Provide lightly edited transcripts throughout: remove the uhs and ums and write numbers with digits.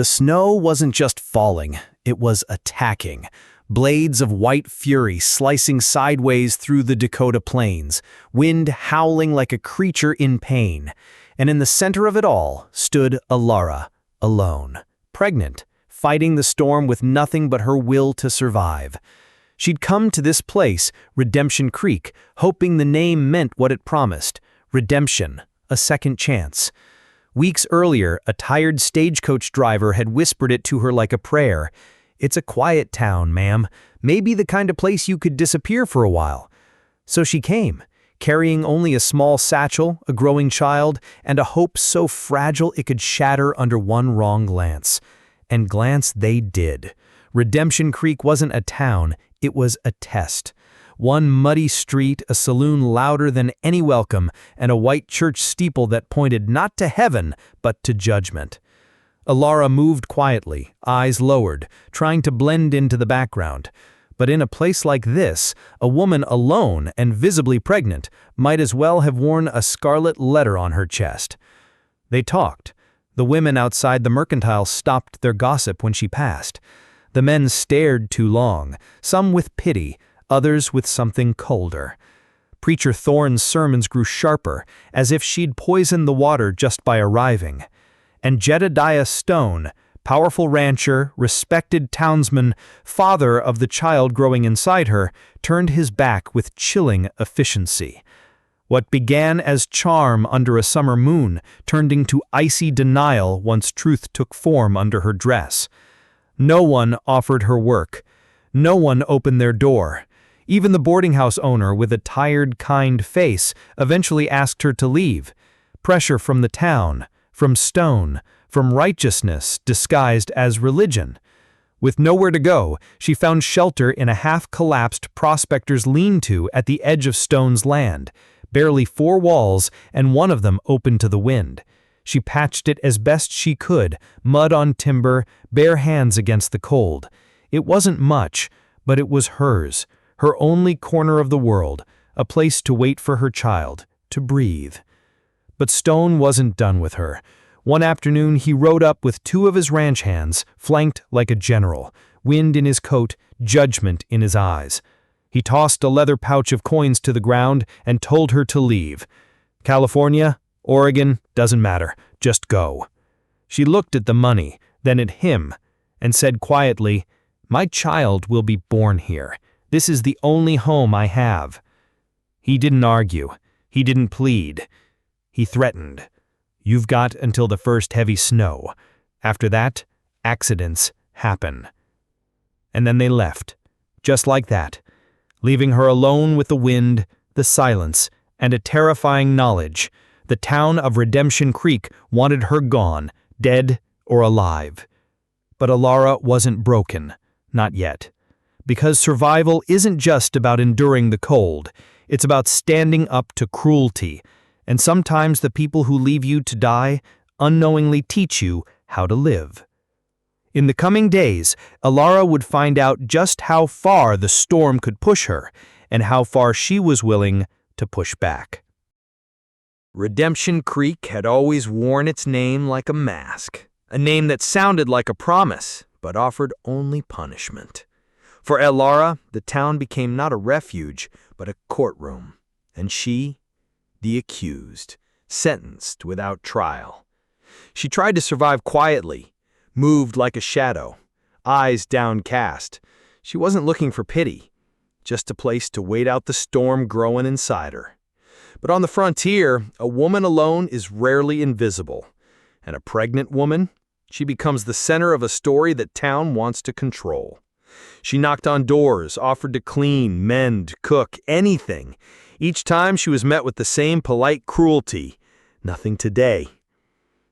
The snow wasn't just falling, it was attacking. Blades of white fury slicing sideways through the Dakota plains, wind howling like a creature in pain. And in the center of it all stood Alara, alone, pregnant, fighting the storm with nothing but her will to survive. She'd come to this place, Redemption Creek, hoping the name meant what it promised: redemption, a second chance. Weeks earlier, a tired stagecoach driver had whispered it to her like a prayer. "It's a quiet town, ma'am. Maybe the kind of place you could disappear for a while." So she came, carrying only a small satchel, a growing child, and a hope so fragile it could shatter under one wrong glance. And glance they did. Redemption Creek wasn't a town, it was a test. One muddy street, a saloon louder than any welcome, and a white church steeple that pointed not to heaven, but to judgment. Alara moved quietly, eyes lowered, trying to blend into the background. But in a place like this, a woman alone and visibly pregnant might as well have worn a scarlet letter on her chest. They talked. The women outside the mercantile stopped their gossip when she passed. The men stared too long, some with pity, others with something colder. Preacher Thorne's sermons grew sharper, as if she'd poisoned the water just by arriving. And Jedediah Stone, powerful rancher, respected townsman, father of the child growing inside her, turned his back with chilling efficiency. What began as charm under a summer moon turned into icy denial once truth took form under her dress. No one offered her work. No one opened their door. Even the boarding house owner, with a tired, kind face, eventually asked her to leave. Pressure from the town, from Stone, from righteousness disguised as religion. With nowhere to go, she found shelter in a half-collapsed prospector's lean-to at the edge of Stone's land, barely 4 walls, and one of them open to the wind. She patched it as best she could, mud on timber, bare hands against the cold. It wasn't much, but it was hers. Her only corner of the world, a place to wait for her child, to breathe. But Stone wasn't done with her. One afternoon he rode up with 2 of his ranch hands, flanked like a general, wind in his coat, judgment in his eyes. He tossed a leather pouch of coins to the ground and told her to leave. California, Oregon, doesn't matter, just go. She looked at the money, then at him, and said quietly, "My child will be born here. This is the only home I have." He didn't argue. He didn't plead. He threatened. "You've got until the first heavy snow. After that, accidents happen." And then they left, just like that, leaving her alone with the wind, the silence, and a terrifying knowledge. The town of Redemption Creek wanted her gone, dead or alive. But Alara wasn't broken, not yet. Because survival isn't just about enduring the cold, it's about standing up to cruelty, and sometimes the people who leave you to die unknowingly teach you how to live. In the coming days, Alara would find out just how far the storm could push her, and how far she was willing to push back. Redemption Creek had always worn its name like a mask, a name that sounded like a promise, but offered only punishment. For Alara, the town became not a refuge, but a courtroom, and she, the accused, sentenced without trial. She tried to survive quietly, moved like a shadow, eyes downcast. She wasn't looking for pity, just a place to wait out the storm growing inside her. But on the frontier, a woman alone is rarely invisible, and a pregnant woman, she becomes the center of a story that town wants to control. She knocked on doors, offered to clean, mend, cook, anything. Each time she was met with the same polite cruelty. Nothing today.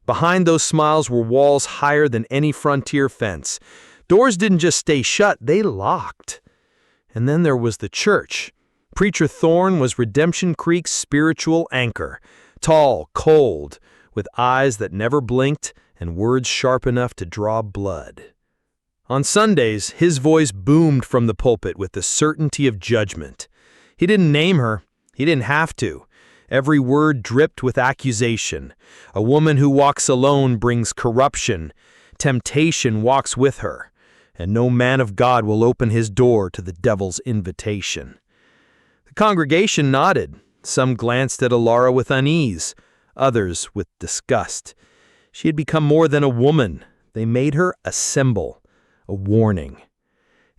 Behind those smiles were walls higher than any frontier fence. Doors didn't just stay shut, they locked. And then there was the church. Preacher Thorne was Redemption Creek's spiritual anchor. Tall, cold, with eyes that never blinked and words sharp enough to draw blood. On Sundays, his voice boomed from the pulpit with the certainty of judgment. He didn't name her. He didn't have to. Every word dripped with accusation. A woman who walks alone brings corruption. Temptation walks with her, and no man of God will open his door to the devil's invitation. The congregation nodded. Some glanced at Alara with unease, others with disgust. She had become more than a woman. They made her a symbol, a warning.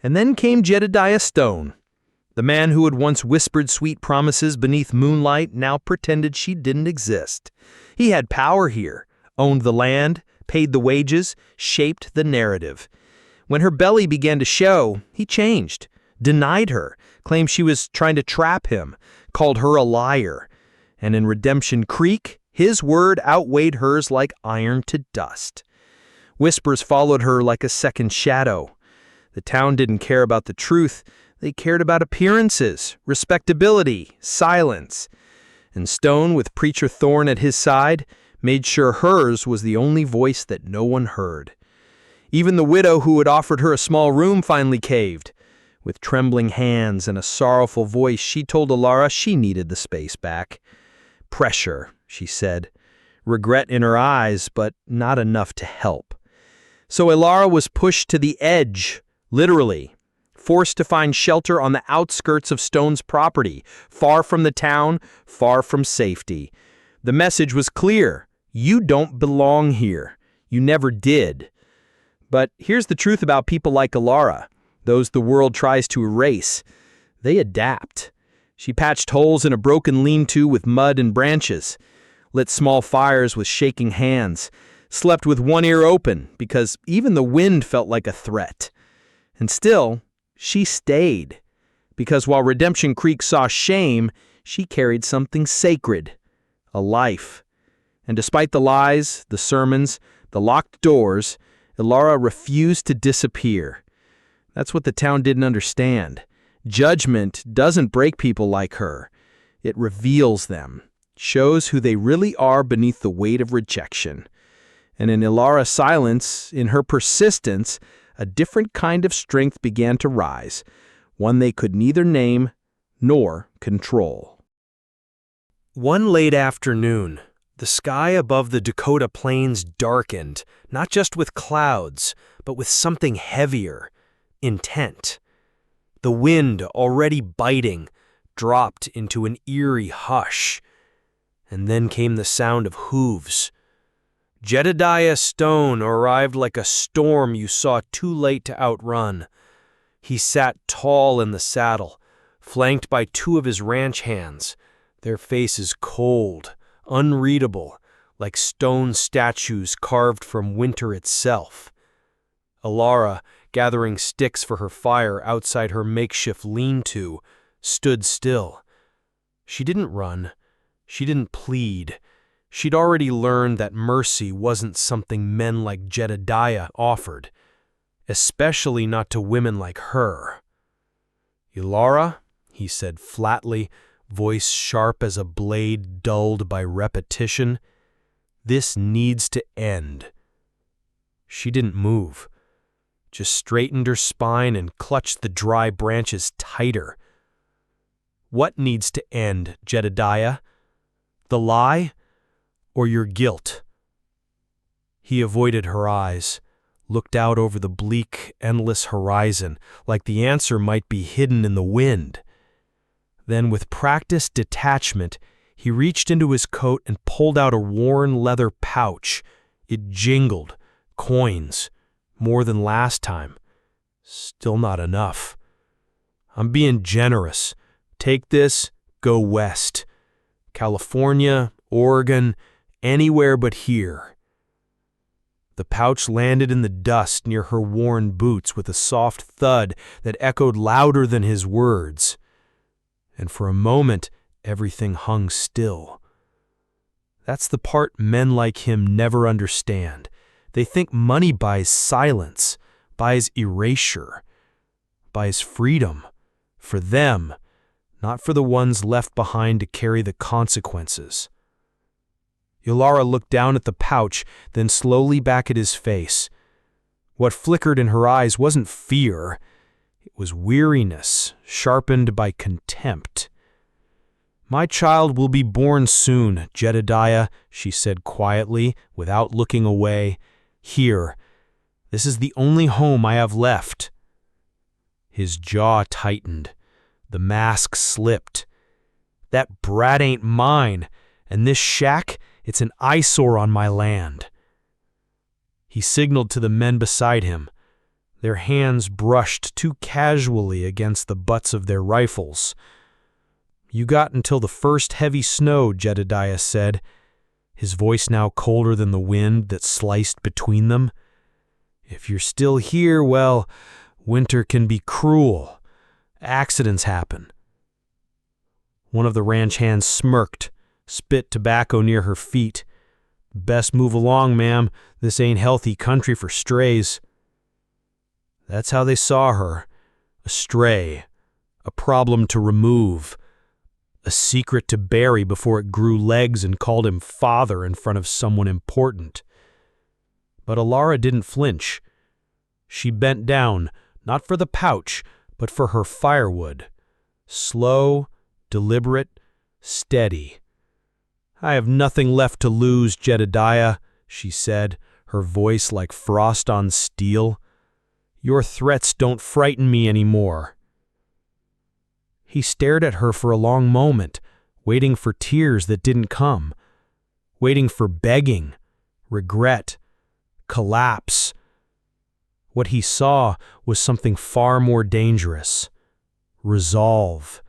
And then came Jedediah Stone. The man who had once whispered sweet promises beneath moonlight now pretended she didn't exist. He had power here, owned the land, paid the wages, shaped the narrative. When her belly began to show, he changed, denied her, claimed she was trying to trap him, called her a liar. And in Redemption Creek, his word outweighed hers like iron to dust. Whispers followed her like a second shadow. The town didn't care about the truth. They cared about appearances, respectability, silence. And Stone, with Preacher Thorne at his side, made sure hers was the only voice that no one heard. Even the widow who had offered her a small room finally caved. With trembling hands and a sorrowful voice, she told Alara she needed the space back. Pressure, she said. Regret in her eyes, but not enough to help. So Alara was pushed to the edge, literally, forced to find shelter on the outskirts of Stone's property, far from the town, far from safety. The message was clear. You don't belong here. You never did. But here's the truth about people like Alara, those the world tries to erase. They adapt. She patched holes in a broken lean-to with mud and branches, lit small fires with shaking hands, slept with one ear open because even the wind felt like a threat. And still, she stayed, because while Redemption Creek saw shame, she carried something sacred, a life. And despite the lies, the sermons, the locked doors, Alara refused to disappear. That's what the town didn't understand. Judgment doesn't break people like her. It reveals them, shows who they really are beneath the weight of rejection. And in Alara's silence, in her persistence, a different kind of strength began to rise, one they could neither name nor control. One late afternoon, the sky above the Dakota Plains darkened, not just with clouds, but with something heavier, intent. The wind, already biting, dropped into an eerie hush. And then came the sound of hooves. Jedediah Stone arrived like a storm you saw too late to outrun. He sat tall in the saddle, flanked by two of his ranch hands, their faces cold, unreadable, like stone statues carved from winter itself. Alara, gathering sticks for her fire outside her makeshift lean-to, stood still. She didn't run. She didn't plead. She'd already learned that mercy wasn't something men like Jedediah offered, especially not to women like her. "Alara," he said flatly, voice sharp as a blade dulled by repetition, "this needs to end." She didn't move, just straightened her spine and clutched the dry branches tighter. "What needs to end, Jedediah? The lie or your guilt?" He avoided her eyes, looked out over the bleak, endless horizon, like the answer might be hidden in the wind. Then, with practiced detachment, he reached into his coat and pulled out a worn leather pouch. It jingled, coins, more than last time. Still not enough. "I'm being generous. Take this, go west. California, Oregon, anywhere but here." The pouch landed in the dust near her worn boots with a soft thud that echoed louder than his words. And for a moment, everything hung still. That's the part men like him never understand. They think money buys silence, buys erasure, buys freedom. For them, not for the ones left behind to carry the consequences. Alara looked down at the pouch, then slowly back at his face. What flickered in her eyes wasn't fear. It was weariness, sharpened by contempt. "My child will be born soon, Jedediah," she said quietly, without looking away. "Here, This is the only home I have left." His jaw tightened. The mask slipped. "That brat ain't mine, and this shack, it's an eyesore on my land." He signaled to the men beside him. Their hands brushed too casually against the butts of their rifles. "You got until the first heavy snow," Jedediah said, his voice now colder than the wind that sliced between them. "If you're still here, well, winter can be cruel. Accidents happen." One of the ranch hands smirked, spit tobacco near her feet. "Best move along, ma'am. This ain't healthy country for strays." That's how they saw her. A stray. A problem to remove. A secret to bury before it grew legs and called him father in front of someone important. But Alara didn't flinch. She bent down, not for the pouch, but for her firewood. Slow, deliberate, steady. "I have nothing left to lose, Jedediah," she said, her voice like frost on steel. "Your threats don't frighten me anymore." He stared at her for a long moment, waiting for tears that didn't come, waiting for begging, regret, collapse. What he saw was something far more dangerous. Resolve.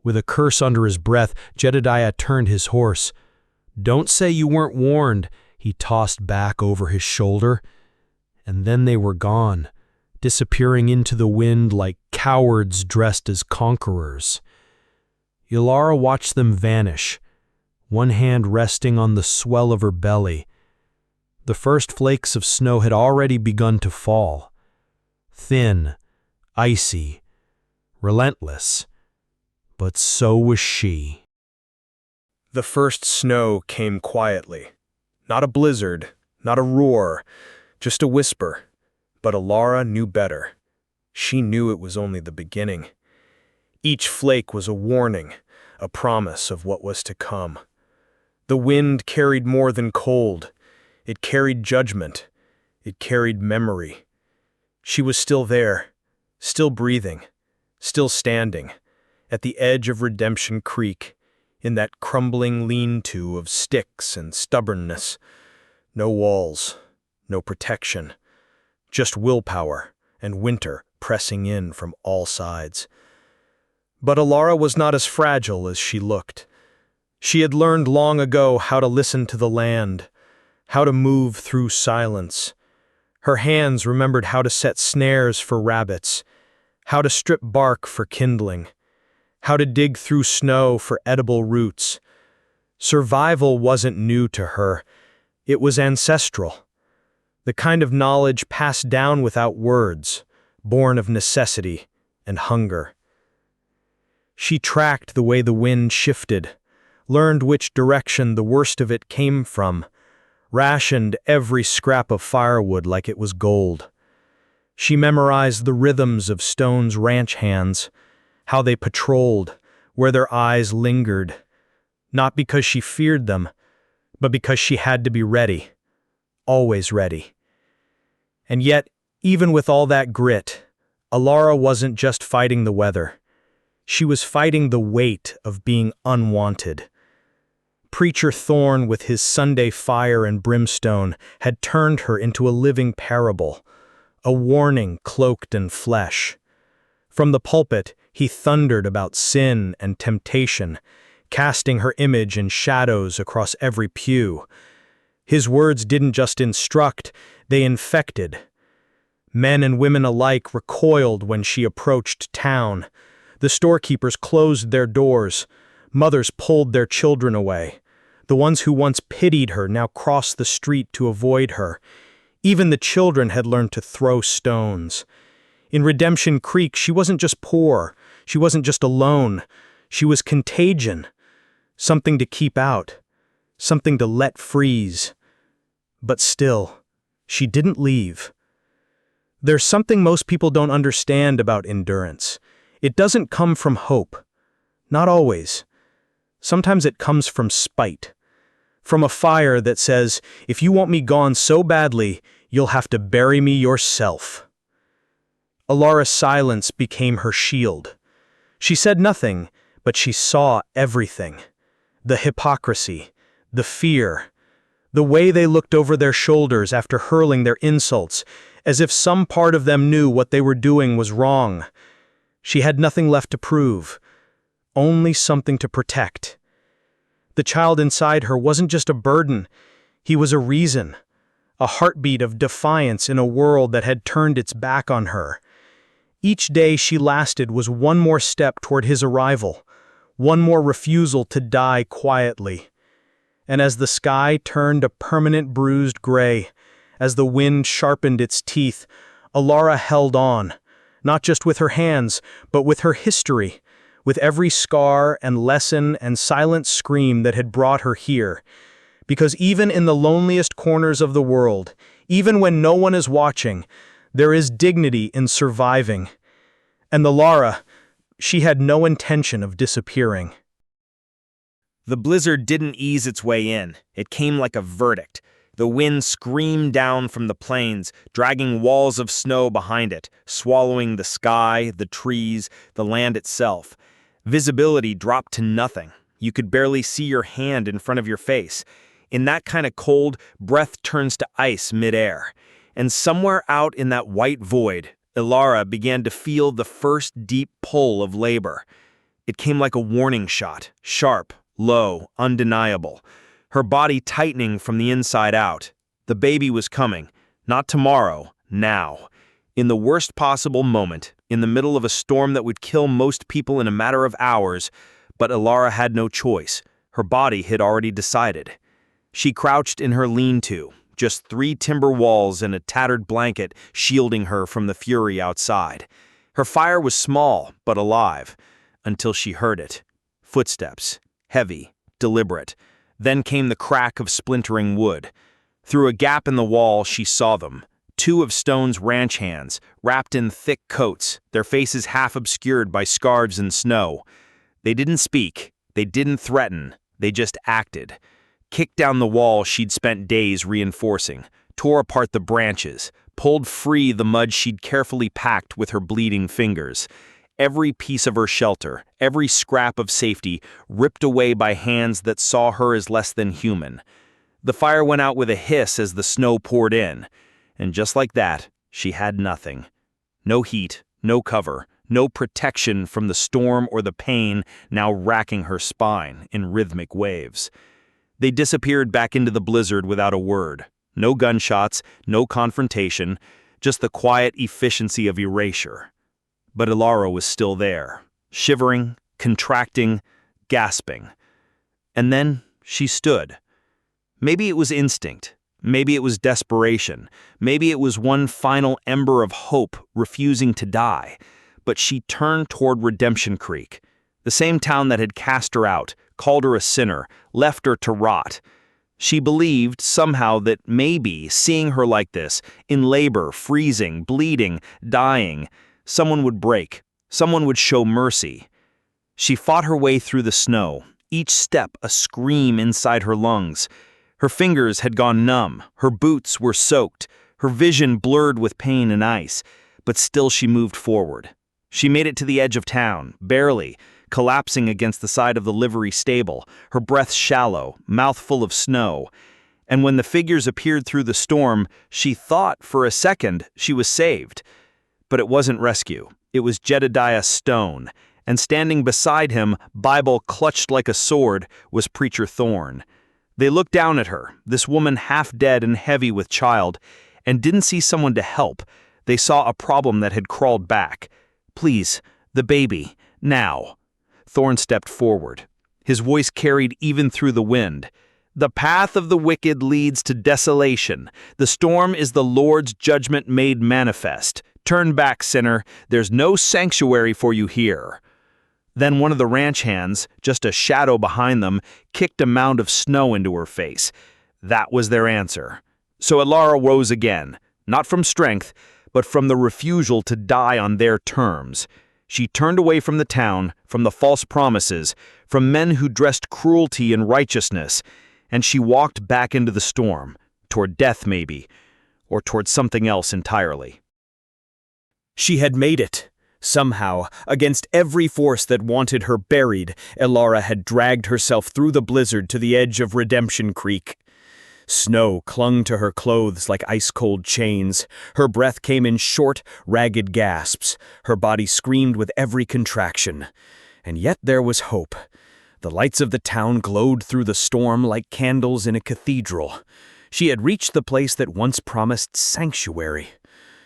With a curse under his breath, Jedediah turned his horse. "Don't say you weren't warned," he tossed back over his shoulder. And then they were gone, disappearing into the wind like cowards dressed as conquerors. Alara watched them vanish, one hand resting on the swell of her belly. The first flakes of snow had already begun to fall. Thin, icy, relentless. But so was she. The first snow came quietly. Not a blizzard, not a roar, just a whisper. But Alara knew better. She knew it was only the beginning. Each flake was a warning, a promise of what was to come. The wind carried more than cold. It carried judgment. It carried memory. She was still there, still breathing, still standing, at the edge of Redemption Creek, in that crumbling lean-to of sticks and stubbornness. No walls, no protection, just willpower and winter pressing in from all sides. But Alara was not as fragile as she looked. She had learned long ago how to listen to the land, how to move through silence. Her hands remembered how to set snares for rabbits, how to strip bark for kindling, how to dig through snow for edible roots. Survival wasn't new to her. It was ancestral. The kind of knowledge passed down without words, born of necessity and hunger. She tracked the way the wind shifted, learned which direction the worst of it came from, rationed every scrap of firewood like it was gold. She memorized the rhythms of Stone's ranch hands, how they patrolled, where their eyes lingered, not because she feared them, but because she had to be ready, always ready. And yet, even with all that grit, Alara wasn't just fighting the weather. She was fighting the weight of being unwanted. Preacher Thorne, with his Sunday fire and brimstone, had turned her into a living parable, a warning cloaked in flesh. From the pulpit, he thundered about sin and temptation, casting her image in shadows across every pew. His words didn't just instruct, they infected. Men and women alike recoiled when she approached town. The storekeepers closed their doors. Mothers pulled their children away. The ones who once pitied her now crossed the street to avoid her. Even the children had learned to throw stones. In Redemption Creek, she wasn't just poor. She wasn't just alone. She was contagion. Something to keep out. Something to let freeze. But still, she didn't leave. There's something most people don't understand about endurance. It doesn't come from hope. Not always. Sometimes it comes from spite. From a fire that says, if you want me gone so badly, You'll have to bury me yourself." Alara's silence became her shield. She said nothing, but she saw everything. The hypocrisy, the fear, the way they looked over their shoulders after hurling their insults, as if some part of them knew what they were doing was wrong. She had nothing left to prove, only something to protect. The child inside her wasn't just a burden, he was a reason, a heartbeat of defiance in a world that had turned its back on her. Each day she lasted was one more step toward his arrival, one more refusal to die quietly. And as the sky turned a permanent bruised gray, as the wind sharpened its teeth, Alara held on, not just with her hands, but with her history, with every scar and lesson and silent scream that had brought her here. Because even in the loneliest corners of the world, even when no one is watching, there is dignity in surviving. And the Lara, she had no intention of disappearing. The blizzard didn't ease its way in. It came like a verdict. The wind screamed down from the plains, dragging walls of snow behind it, swallowing the sky, the trees, the land itself. Visibility dropped to nothing. You could barely see your hand in front of your face. In that kind of cold, breath turns to ice midair. And somewhere out in that white void, Alara began to feel the first deep pull of labor. It came like a warning shot, sharp, low, undeniable. Her body tightening from the inside out. The baby was coming, not tomorrow, now. In the worst possible moment, in the middle of a storm that would kill most people in a matter of hours, but Alara had no choice. Her body had already decided. She crouched in her lean-to, just 3 timber walls and a tattered blanket shielding her from the fury outside. Her fire was small, but alive, until she heard it. Footsteps, heavy, deliberate. Then came the crack of splintering wood. Through a gap in the wall, she saw them. 2 of Stone's ranch hands, wrapped in thick coats, their faces half obscured by scarves and snow. They didn't speak, they didn't threaten, they just acted. Kicked down the wall she'd spent days reinforcing, tore apart the branches, pulled free the mud she'd carefully packed with her bleeding fingers. Every piece of her shelter, every scrap of safety, ripped away by hands that saw her as less than human. The fire went out with a hiss as the snow poured in. And just like that, she had nothing. No heat, no cover, no protection from the storm or the pain now racking her spine in rhythmic waves. They disappeared back into the blizzard without a word. No gunshots, no confrontation, just the quiet efficiency of erasure. But Alara was still there, shivering, contracting, gasping. And then she stood. Maybe it was instinct. Maybe it was desperation. Maybe it was one final ember of hope refusing to die. But she turned toward Redemption Creek, the same town that had cast her out, called her a sinner, left her to rot. She believed somehow that maybe seeing her like this, in labor, freezing, bleeding, dying, someone would break, someone would show mercy. She fought her way through the snow, each step a scream inside her lungs. Her fingers had gone numb, her boots were soaked, her vision blurred with pain and ice, but still she moved forward. She made it to the edge of town, barely, collapsing against the side of the livery stable, her breath shallow, mouth full of snow. And when the figures appeared through the storm, she thought for a second she was saved. But it wasn't rescue. It was Jedediah Stone, and standing beside him, Bible clutched like a sword, was Preacher Thorne. They looked down at her, this woman half dead and heavy with child, and didn't see someone to help. They saw a problem that had crawled back. "Please, the baby, now." Thorne stepped forward. His voice carried even through the wind. "The path of the wicked leads to desolation. The storm is the Lord's judgment made manifest. Turn back, sinner. There's no sanctuary for you here." Then one of the ranch hands, just a shadow behind them, kicked a mound of snow into her face. That was their answer. So Alara rose again, not from strength, but from the refusal to die on their terms. She turned away from the town, from the false promises, from men who dressed cruelty in righteousness, and she walked back into the storm, toward death maybe, or towards something else entirely. She had made it. Somehow, against every force that wanted her buried, Elara had dragged herself through the blizzard to the edge of Redemption Creek. Snow clung to her clothes like ice-cold chains. Her breath came in short, ragged gasps. Her body screamed with every contraction. And yet there was hope. The lights of the town glowed through the storm like candles in a cathedral. She had reached the place that once promised sanctuary.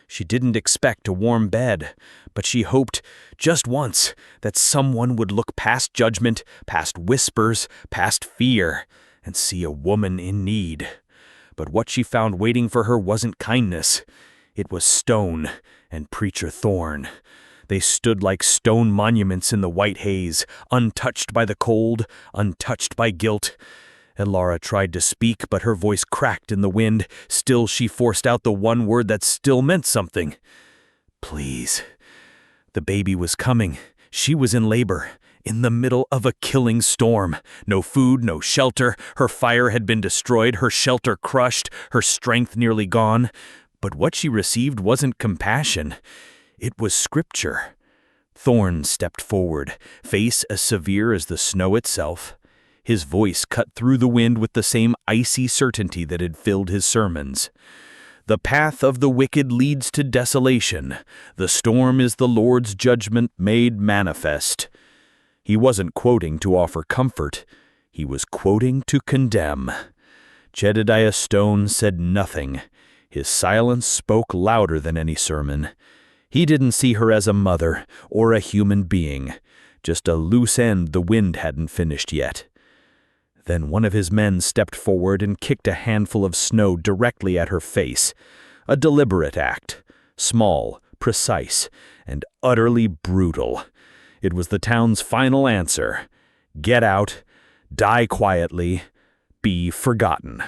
She didn't expect a warm bed, but she hoped, just once, that someone would look past judgment, past whispers, past fear, and see a woman in need. But what she found waiting for her wasn't kindness. It was stone and Preacher Thorn. They stood like stone monuments in the white haze, untouched by the cold, untouched by guilt. Elara tried to speak, but her voice cracked in the wind. Still, she forced out the one word that still meant something. Please. The baby was coming. She was in labor, in the middle of a killing storm. No food, no shelter. Her fire had been destroyed, her shelter crushed, her strength nearly gone. But what she received wasn't compassion. It was scripture. Thorn stepped forward, face as severe as the snow itself. His voice cut through the wind with the same icy certainty that had filled his sermons. The path of the wicked leads to desolation. The storm is the Lord's judgment made manifest. He wasn't quoting to offer comfort. He was quoting to condemn. Jedediah Stone said nothing. His silence spoke louder than any sermon. He didn't see her as a mother or a human being, just a loose end the wind hadn't finished yet. Then one of his men stepped forward and kicked a handful of snow directly at her face. A deliberate act, small, precise, and utterly brutal. It was the town's final answer. Get out, die quietly, be forgotten.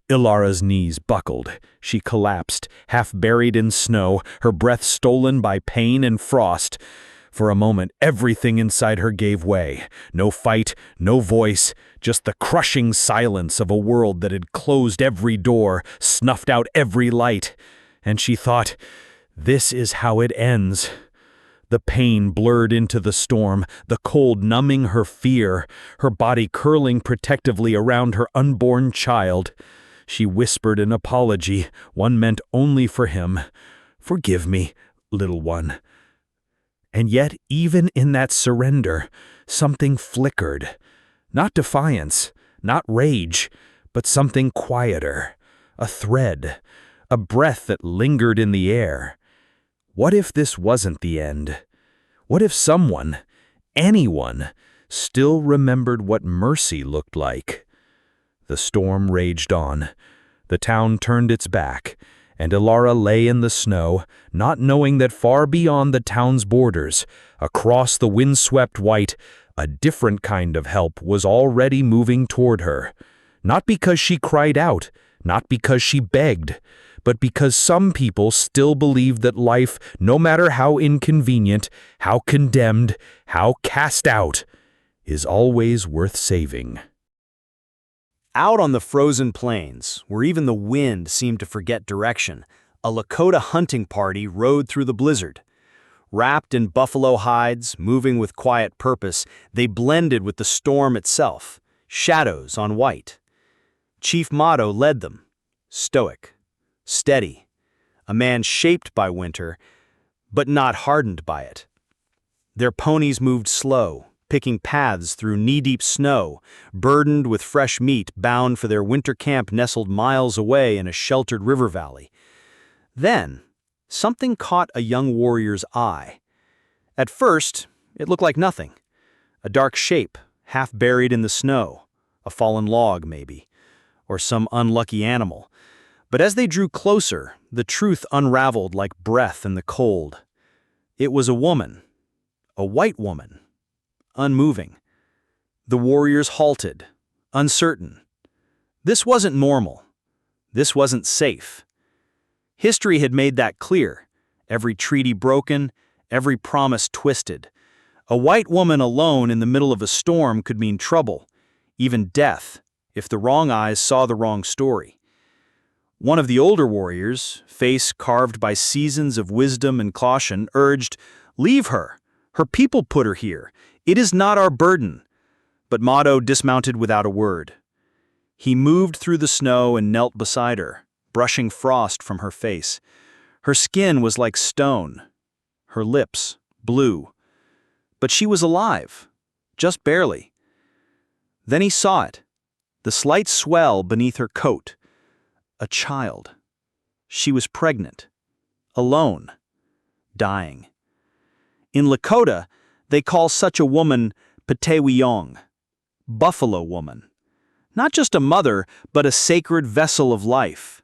Ilara's knees buckled. She collapsed, half buried in snow, her breath stolen by pain and frost. For a moment, everything inside her gave way. No fight, no voice, just the crushing silence of a world that had closed every door, snuffed out every light. And she thought, this is how it ends. The pain blurred into the storm, the cold numbing her fear, her body curling protectively around her unborn child. She whispered an apology, one meant only for him. Forgive me, little one. And yet, even in that surrender, something flickered. Not defiance, not rage, but something quieter. A thread, a breath that lingered in the air. What if this wasn't the end? What if someone, anyone, still remembered what mercy looked like? The storm raged on. The town turned its back, and Elara lay in the snow, not knowing that far beyond the town's borders, across the windswept white, a different kind of help was already moving toward her. Not because she cried out, not because she begged, but because some people still believed that life, no matter how inconvenient, how condemned, how cast out, is always worth saving. Out on the frozen plains, where even the wind seemed to forget direction, a Lakota hunting party rode through the blizzard. Wrapped in buffalo hides, moving with quiet purpose, they blended with the storm itself, shadows on white. Chief Motto led them, stoic, steady, a man shaped by winter, but not hardened by it. Their ponies moved slow, picking paths through knee-deep snow, burdened with fresh meat bound for their winter camp nestled miles away in a sheltered river valley. Then, something caught a young warrior's eye. At first, it looked like nothing. A dark shape, half buried in the snow, a fallen log maybe, or some unlucky animal. But as they drew closer, the truth unraveled like breath in the cold. It was a woman, a white woman, unmoving. The warriors halted, uncertain. This wasn't normal. This wasn't safe. History had made that clear. Every treaty broken, every promise twisted. A white woman alone in the middle of a storm could mean trouble, even death, if the wrong eyes saw the wrong story. One of the older warriors, face carved by seasons of wisdom and caution, urged, "Leave her. Her people put her here. It is not our burden." But Mado dismounted without a word. He moved through the snow and knelt beside her, brushing frost from her face. Her skin was like stone, her lips blue. But she was alive, just barely. Then he saw it, the slight swell beneath her coat. A child. She was pregnant, alone, dying. In Lakota, they call such a woman Petewiyong, buffalo woman. Not just a mother, but a sacred vessel of life,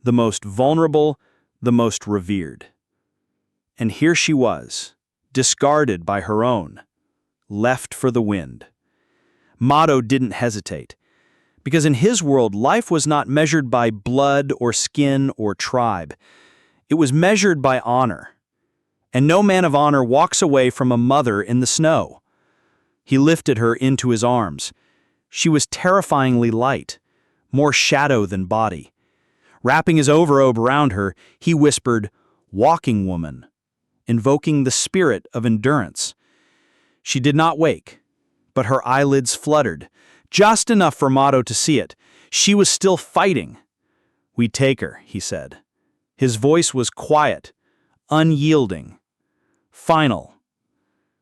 the most vulnerable, the most revered. And here she was, discarded by her own, left for the wind. Mado didn't hesitate, because in his world, life was not measured by blood or skin or tribe. It was measured by honor. And no man of honor walks away from a mother in the snow. He lifted her into his arms. She was terrifyingly light, more shadow than body. Wrapping his overrobe around her, he whispered, "Walking woman," invoking the spirit of endurance. She did not wake, but her eyelids fluttered, just enough for Mado to see it. She was still fighting. "We take her," he said. His voice was quiet, unyielding, final.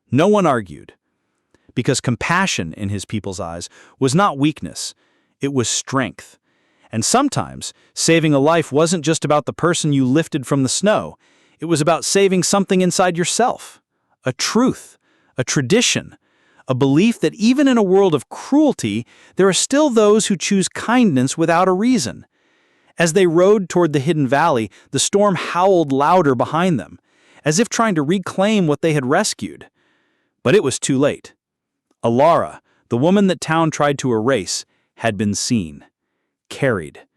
No one argued, because compassion in his people's eyes was not weakness, it was strength. And sometimes, saving a life wasn't just about the person you lifted from the snow, it was about saving something inside yourself, a truth, a tradition, a belief that even in a world of cruelty, there are still those who choose kindness without a reason. As they rode toward the hidden valley, the storm howled louder behind them, as if trying to reclaim what they had rescued. But it was too late. Alara, the woman that town tried to erase, had been seen, carried,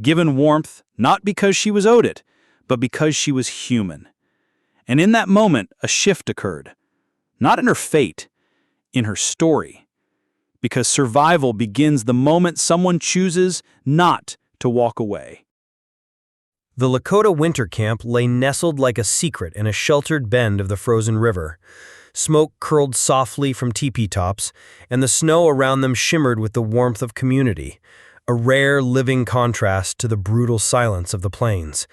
given warmth not because she was owed it, but because she was human. And in that moment, a shift occurred. Not in her fate, in her story. Because survival begins the moment someone chooses not to walk away. The Lakota winter camp lay nestled like a secret in a sheltered bend of the frozen river. Smoke curled softly from teepee tops, and the snow around them shimmered with the warmth of community, a rare living contrast to the brutal silence of the plains.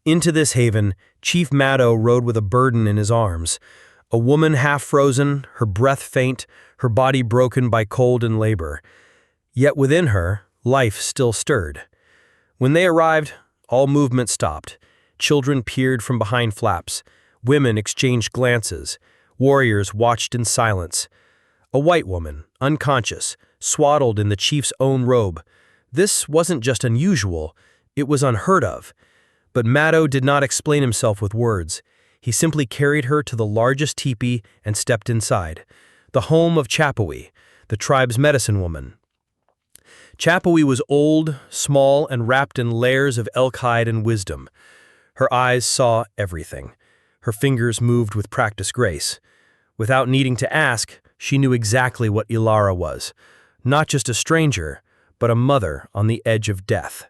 Into this haven, Chief Mado rode with a burden in his arms, a woman half frozen, her breath faint, her body broken by cold and labor. Yet within her, life still stirred. When they arrived, all movement stopped. Children peered from behind flaps. Women exchanged glances. Warriors watched in silence. A white woman, unconscious, swaddled in the chief's own robe. This wasn't just unusual, it was unheard of. But Mado did not explain himself with words. He simply carried her to the largest teepee and stepped inside, the home of Chapawi, the tribe's medicine woman. Chapawi was old, small, and wrapped in layers of elk hide and wisdom. Her eyes saw everything. Her fingers moved with practiced grace. Without needing to ask, she knew exactly what Ilara was. Not just a stranger, but a mother on the edge of death.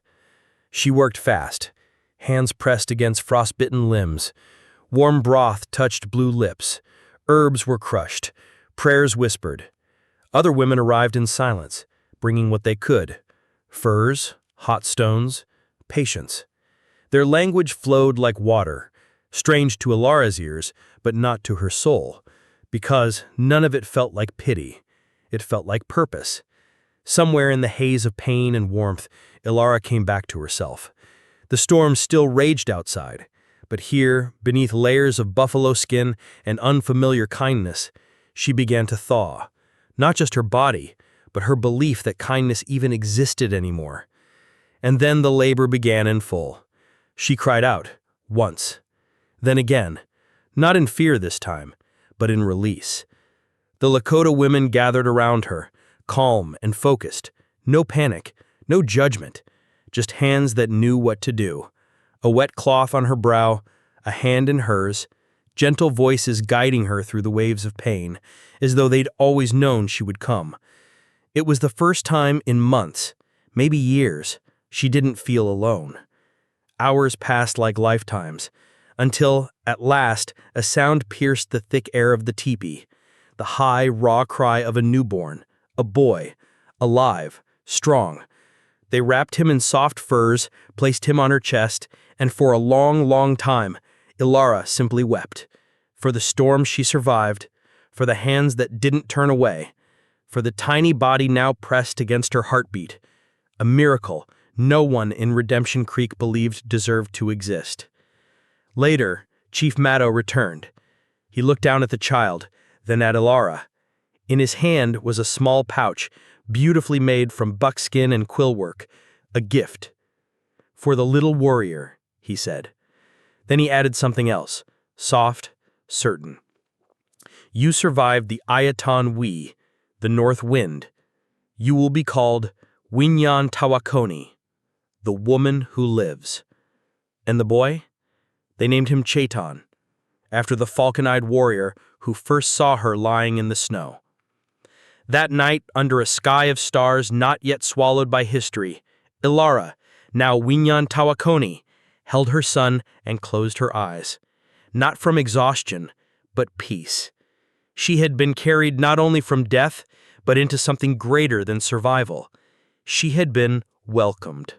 She worked fast, hands pressed against frostbitten limbs. Warm broth touched blue lips. Herbs were crushed. Prayers whispered. Other women arrived in silence, bringing what they could. Furs, hot stones, patience. Their language flowed like water, strange to Alara's ears, but not to her soul, because none of it felt like pity. It felt like purpose. Somewhere in the haze of pain and warmth, Ilara came back to herself. The storm still raged outside, but here, beneath layers of buffalo skin and unfamiliar kindness, she began to thaw. Not just her body, but her belief that kindness even existed anymore. And then the labor began in full. She cried out, once. Then again, not in fear this time, but in release. The Lakota women gathered around her, calm and focused. No panic, no judgment, just hands that knew what to do. A wet cloth on her brow, a hand in hers, gentle voices guiding her through the waves of pain, as though they'd always known she would come. It was the first time in months, maybe years, she didn't feel alone. Hours passed like lifetimes, until, at last, a sound pierced the thick air of the teepee, the high, raw cry of a newborn, a boy, alive, strong. They wrapped him in soft furs, placed him on her chest, and for a long, long time, Ilara simply wept. For the storm she survived, for the hands that didn't turn away, for the tiny body now pressed against her heartbeat. A miracle no one in Redemption Creek believed deserved to exist. Later, Chief Maddow returned. He looked down at the child, then at Ilara. In his hand was a small pouch, beautifully made from buckskin and quillwork, a gift. "For the little warrior," he said. Then he added something else, soft, certain. "You survived the Ayaton Wee, the north wind. You will be called Winyan Tawakoni, the woman who lives." And the boy? They named him Chaitan, after the falcon-eyed warrior who first saw her lying in the snow. That night, under a sky of stars not yet swallowed by history, Ilara, now Winyan Tawakoni, held her son and closed her eyes. Not from exhaustion, but peace. She had been carried not only from death, but into something greater than survival. She had been welcomed.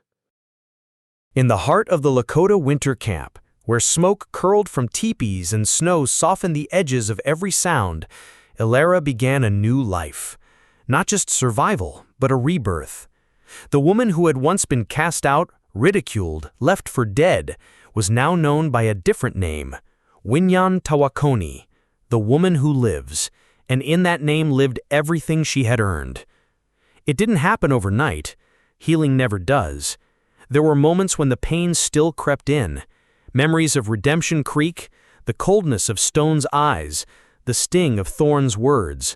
In the heart of the Lakota winter camp, where smoke curled from teepees and snow softened the edges of every sound, Ilara began a new life. Not just survival, but a rebirth. The woman who had once been cast out, ridiculed, left for dead, was now known by a different name, Winyan Tawakoni, the woman who lives, and in that name lived everything she had earned. It didn't happen overnight. Healing never does. There were moments when the pain still crept in. Memories of Redemption Creek, the coldness of Stone's eyes, the sting of Thorne's words.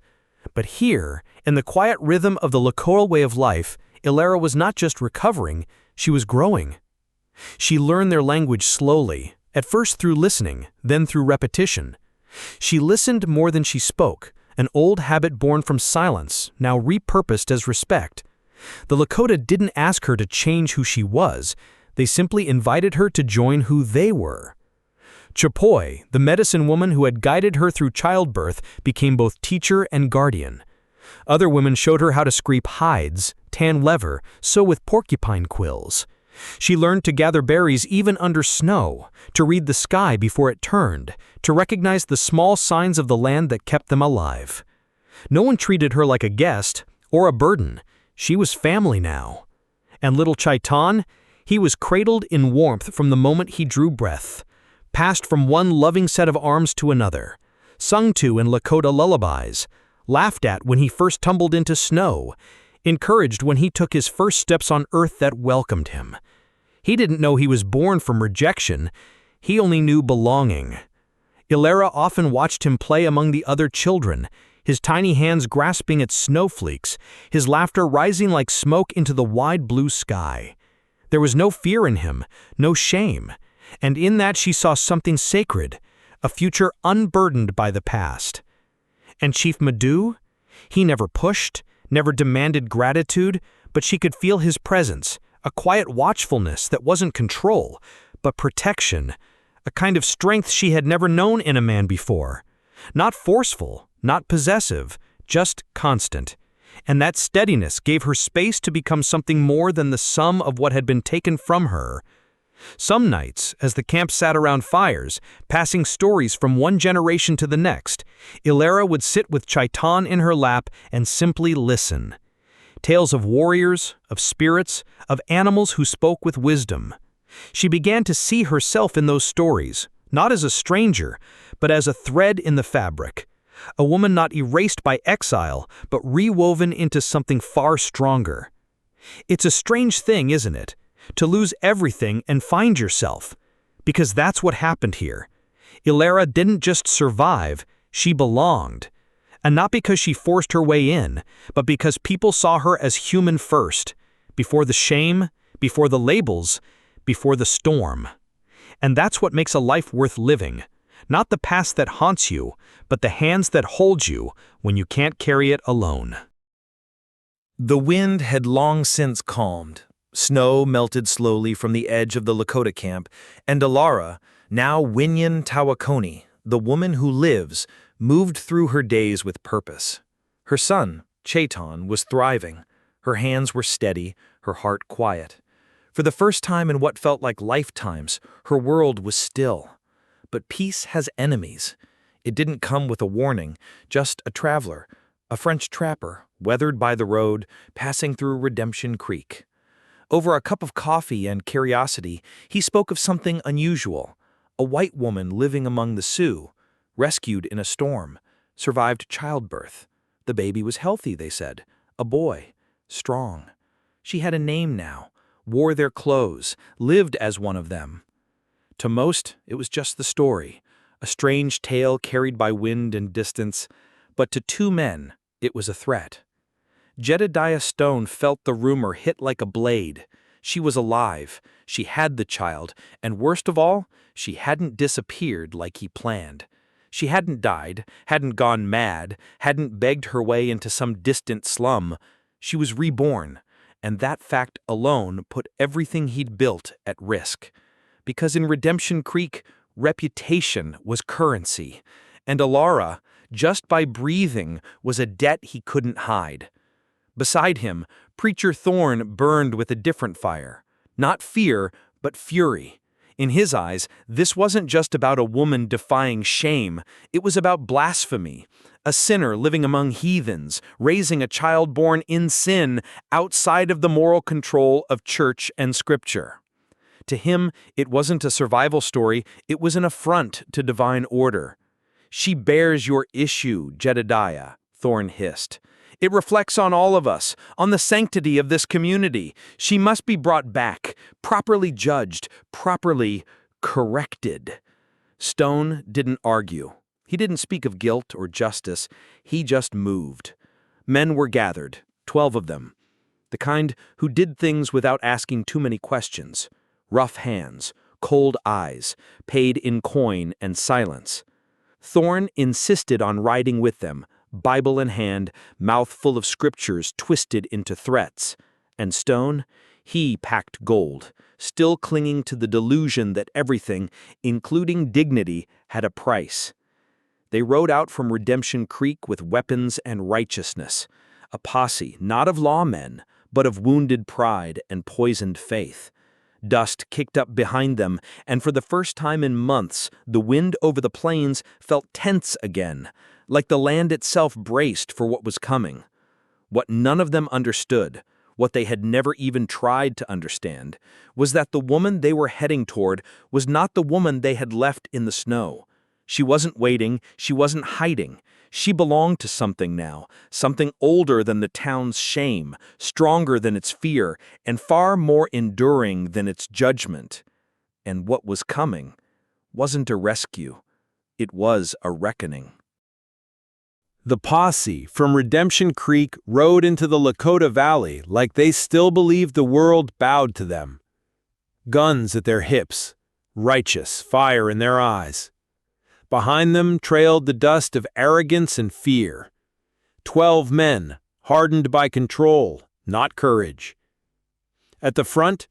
But here, in the quiet rhythm of the Lakota way of life, Ilara was not just recovering, she was growing. She learned their language slowly, at first through listening, then through repetition. She listened more than she spoke, an old habit born from silence, now repurposed as respect. The Lakota didn't ask her to change who she was, they simply invited her to join who they were. Chapoy, the medicine woman who had guided her through childbirth, became both teacher and guardian. Other women showed her how to scrape hides, tan leather, sew with porcupine quills. She learned to gather berries even under snow, to read the sky before it turned, to recognize the small signs of the land that kept them alive. No one treated her like a guest or a burden. She was family now. And little Chaitan, he was cradled in warmth from the moment he drew breath, passed from one loving set of arms to another, sung to in Lakota lullabies, laughed at when he first tumbled into snow, encouraged when he took his first steps on earth that welcomed him. He didn't know he was born from rejection, he only knew belonging. Ilara often watched him play among the other children, his tiny hands grasping at snowflakes, his laughter rising like smoke into the wide blue sky. There was no fear in him, no shame, and in that she saw something sacred, a future unburdened by the past. And Chief Maddow? He never pushed, never demanded gratitude, but she could feel his presence, a quiet watchfulness that wasn't control, but protection, a kind of strength she had never known in a man before. Not forceful, not possessive, just constant. And that steadiness gave her space to become something more than the sum of what had been taken from her. Some nights, as the camp sat around fires, passing stories from one generation to the next, Ilara would sit with Chaitan in her lap and simply listen. Tales of warriors, of spirits, of animals who spoke with wisdom. She began to see herself in those stories, not as a stranger, but as a thread in the fabric. A woman not erased by exile, but rewoven into something far stronger. It's a strange thing, isn't it? To lose everything and find yourself. Because that's what happened here. Ilara didn't just survive, she belonged. And not because she forced her way in, but because people saw her as human first, before the shame, before the labels, before the storm. And that's what makes a life worth living. Not the past that haunts you, but the hands that hold you when you can't carry it alone. The wind had long since calmed. Snow melted slowly from the edge of the Lakota camp, and Alara, now Winyan Tawakoni, the woman who lives, moved through her days with purpose. Her son, Chaiton, was thriving. Her hands were steady, her heart quiet. For the first time in what felt like lifetimes, her world was still. But peace has enemies. It didn't come with a warning, just a traveler, a French trapper, weathered by the road, passing through Redemption Creek. Over a cup of coffee and curiosity, he spoke of something unusual. A white woman living among the Sioux, rescued in a storm, survived childbirth. The baby was healthy, they said. A boy, strong. She had a name now, wore their clothes, lived as one of them. To most, it was just the story, a strange tale carried by wind and distance, but to two men, it was a threat. Jedediah Stone felt the rumor hit like a blade. She was alive, she had the child, and worst of all, she hadn't disappeared like he planned. She hadn't died, hadn't gone mad, hadn't begged her way into some distant slum. She was reborn, and that fact alone put everything he'd built at risk. Because in Redemption Creek, reputation was currency, and Alara, just by breathing, was a debt he couldn't hide. Beside him, Preacher Thorne burned with a different fire. Not fear, but fury. In his eyes, this wasn't just about a woman defying shame. It was about blasphemy. A sinner living among heathens, raising a child born in sin outside of the moral control of church and scripture. To him, it wasn't a survival story, it was an affront to divine order. "She bears your issue, Jedediah," Thorne hissed. "It reflects on all of us, on the sanctity of this community. She must be brought back, properly judged, properly corrected." Stone didn't argue. He didn't speak of guilt or justice. He just moved. Men were gathered, 12 of them. The kind who did things without asking too many questions. Rough hands, cold eyes, paid in coin and silence. Thorne insisted on riding with them, Bible in hand, mouth full of scriptures twisted into threats. And Stone, he packed gold, still clinging to the delusion that everything, including dignity, had a price. They rode out from Redemption Creek with weapons and righteousness, a posse not of lawmen, but of wounded pride and poisoned faith. Dust kicked up behind them, and for the first time in months, the wind over the plains felt tense again, like the land itself braced for what was coming. What none of them understood, what they had never even tried to understand, was that the woman they were heading toward was not the woman they had left in the snow. She wasn't waiting, she wasn't hiding. She belonged to something now, something older than the town's shame, stronger than its fear, and far more enduring than its judgment. And what was coming wasn't a rescue, it was a reckoning. The posse from Redemption Creek rode into the Lakota Valley like they still believed the world bowed to them. Guns at their hips, righteous fire in their eyes. Behind them trailed the dust of arrogance and fear. 12 men, hardened by control, not courage. At the front,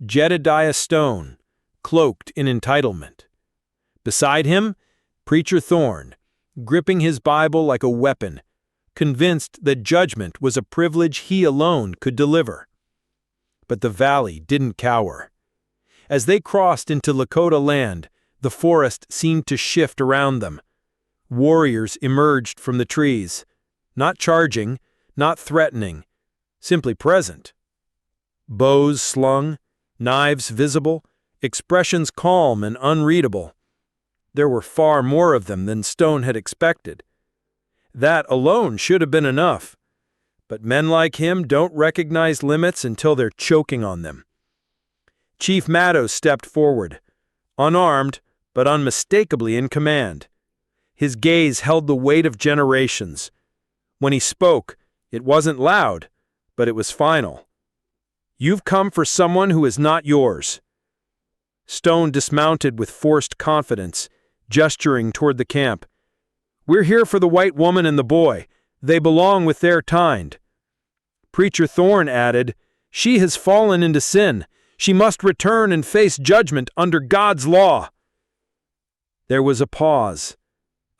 Jedediah Stone, cloaked in entitlement. Beside him, Preacher Thorne, gripping his Bible like a weapon, convinced that judgment was a privilege he alone could deliver. But the valley didn't cower. As they crossed into Lakota land, the forest seemed to shift around them. Warriors emerged from the trees, not charging, not threatening, simply present. Bows slung, knives visible, expressions calm and unreadable. There were far more of them than Stone had expected. That alone should have been enough. But men like him don't recognize limits until they're choking on them. Chief Maddow stepped forward, unarmed, but unmistakably in command. His gaze held the weight of generations. When he spoke, it wasn't loud, but it was final. "You've come for someone who is not yours." Stone dismounted with forced confidence, gesturing toward the camp. "We're here for the white woman and the boy. They belong with their kind." Preacher Thorne added, She has fallen into sin. She must return and face judgment under God's law." There was a pause,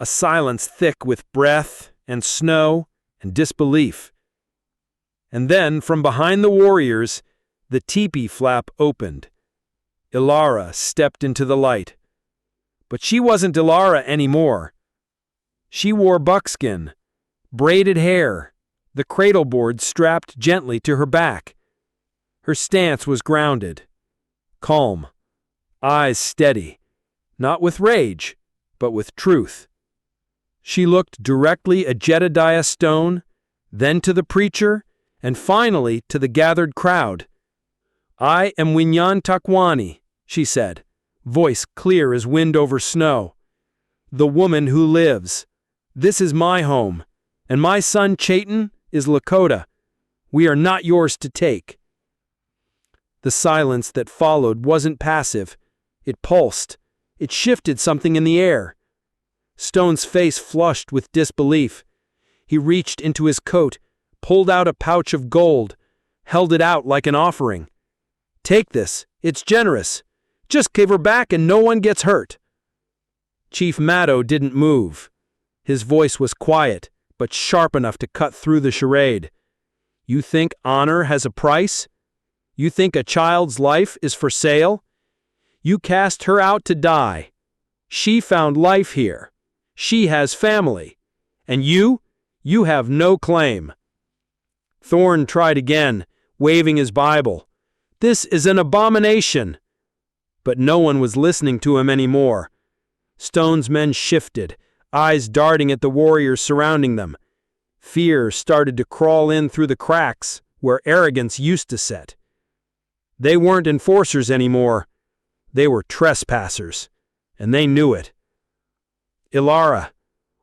a silence thick with breath and snow and disbelief. And then, from behind the warriors, the teepee flap opened. Ilara stepped into the light. But she wasn't Ilara anymore. She wore buckskin, braided hair, the cradle board strapped gently to her back. Her stance was grounded, calm, eyes steady, not with rage, but with truth. She looked directly at Jedediah Stone, then to the preacher, and finally to the gathered crowd. "I am Winyan Takwani," she said, voice clear as wind over snow. "The woman who lives. This is my home, and my son Chayton is Lakota. We are not yours to take." The silence that followed wasn't passive. It pulsed. It shifted something in the air. Stone's face flushed with disbelief. He reached into his coat, pulled out a pouch of gold, held it out like an offering. "Take this. It's generous. Just give her back and no one gets hurt." Chief Maddow didn't move. His voice was quiet, but sharp enough to cut through the charade. "You think honor has a price? You think a child's life is for sale? You cast her out to die. She found life here. She has family. And you have no claim." Thorne tried again, waving his Bible. "This is an abomination." But no one was listening to him anymore. Stone's men shifted, eyes darting at the warriors surrounding them. Fear started to crawl in through the cracks where arrogance used to set. They weren't enforcers anymore. They were trespassers, and they knew it. Ilara,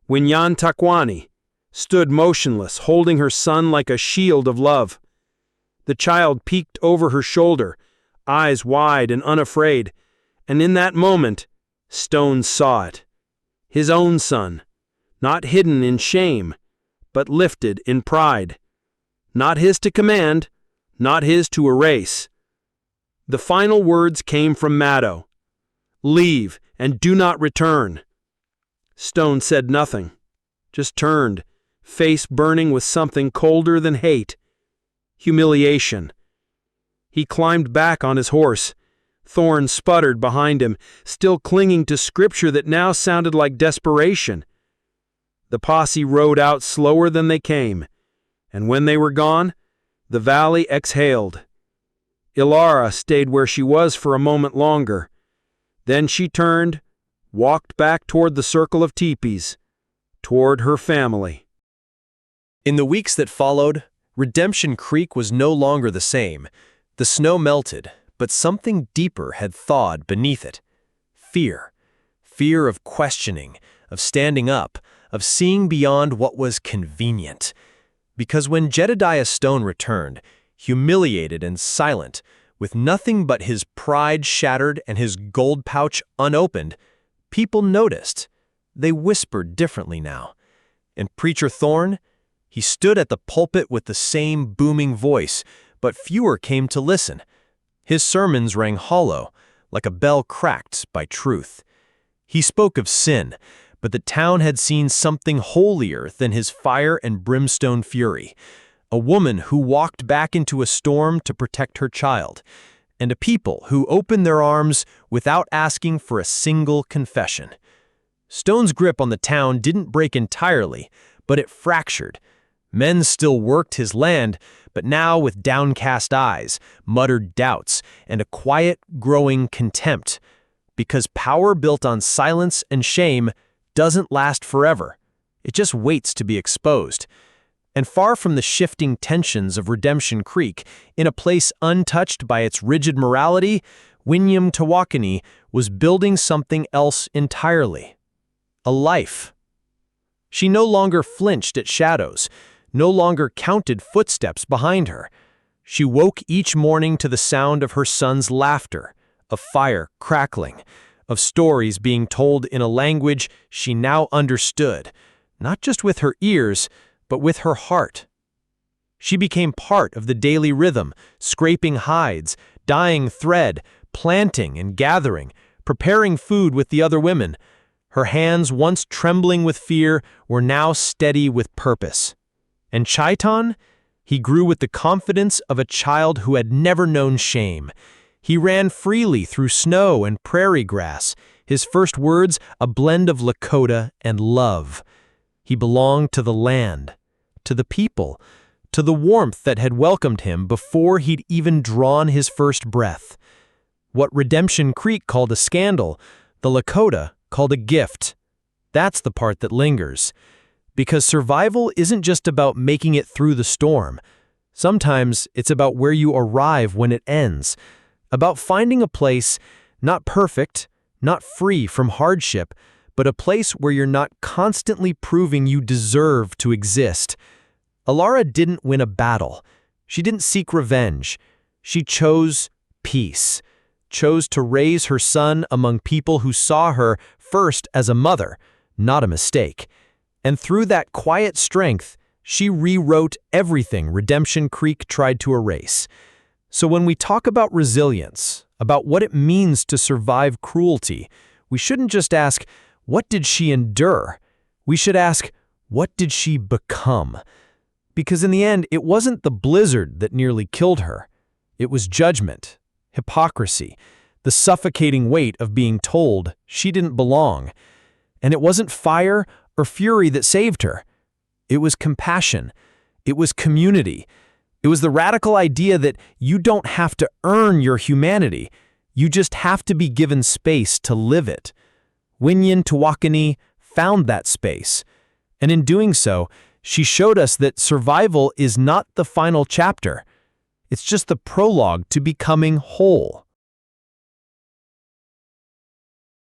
Winyan Takwani, stood motionless, holding her son like a shield of love. The child peeked over her shoulder, eyes wide and unafraid, and in that moment, Stone saw it. His own son, not hidden in shame, but lifted in pride. Not his to command, not his to erase. The final words came from Maddow. "Leave and do not return." Stone said nothing, just turned, face burning with something colder than hate. Humiliation. He climbed back on his horse. Thorne sputtered behind him, still clinging to scripture that now sounded like desperation. The posse rode out slower than they came, and when they were gone, the valley exhaled. Ilara stayed where she was for a moment longer. Then she turned, walked back toward the circle of teepees, toward her family. In the weeks that followed, Redemption Creek was no longer the same. The snow melted, but something deeper had thawed beneath it. Fear. Fear of questioning, of standing up, of seeing beyond what was convenient. Because when Jedediah Stone returned, humiliated and silent, with nothing but his pride shattered and his gold pouch unopened, people noticed. They whispered differently now. And Preacher Thorne, he stood at the pulpit with the same booming voice, but fewer came to listen. His sermons rang hollow, like a bell cracked by truth. He spoke of sin, but the town had seen something holier than his fire and brimstone fury. A woman who walked back into a storm to protect her child, and a people who opened their arms without asking for a single confession. Stone's grip on the town didn't break entirely, but it fractured. Men still worked his land, but now with downcast eyes, muttered doubts, and a quiet, growing contempt. Because power built on silence and shame doesn't last forever. It just waits to be exposed. And far from the shifting tensions of Redemption Creek, in a place untouched by its rigid morality, Winyan Takwani was building something else entirely. A life. She no longer flinched at shadows, no longer counted footsteps behind her. She woke each morning to the sound of her son's laughter, of fire crackling, of stories being told in a language she now understood, not just with her ears, but with her heart. She became part of the daily rhythm, scraping hides, dyeing thread, planting and gathering, preparing food with the other women. Her hands, once trembling with fear, were now steady with purpose. And Chaitan? He grew with the confidence of a child who had never known shame. He ran freely through snow and prairie grass, his first words a blend of Lakota and love. He belonged to the land, to the people, to the warmth that had welcomed him before he'd even drawn his first breath. What Redemption Creek called a scandal, the Lakota called a gift. That's the part that lingers. Because survival isn't just about making it through the storm. Sometimes it's about where you arrive when it ends, about finding a place, not perfect, not free from hardship, but a place where you're not constantly proving you deserve to exist. Alara didn't win a battle. She didn't seek revenge. She chose peace, chose to raise her son among people who saw her first as a mother, not a mistake. And through that quiet strength, she rewrote everything Redemption Creek tried to erase. So when we talk about resilience, about what it means to survive cruelty, we shouldn't just ask, what did she endure? We should ask, what did she become? Because in the end, it wasn't the blizzard that nearly killed her. It was judgment, hypocrisy, the suffocating weight of being told she didn't belong. And it wasn't fire or fury that saved her. It was compassion. It was community. It was the radical idea that you don't have to earn your humanity. You just have to be given space to live it. Winyin Tawakani found that space. And in doing so, she showed us that survival is not the final chapter. It's just the prologue to becoming whole.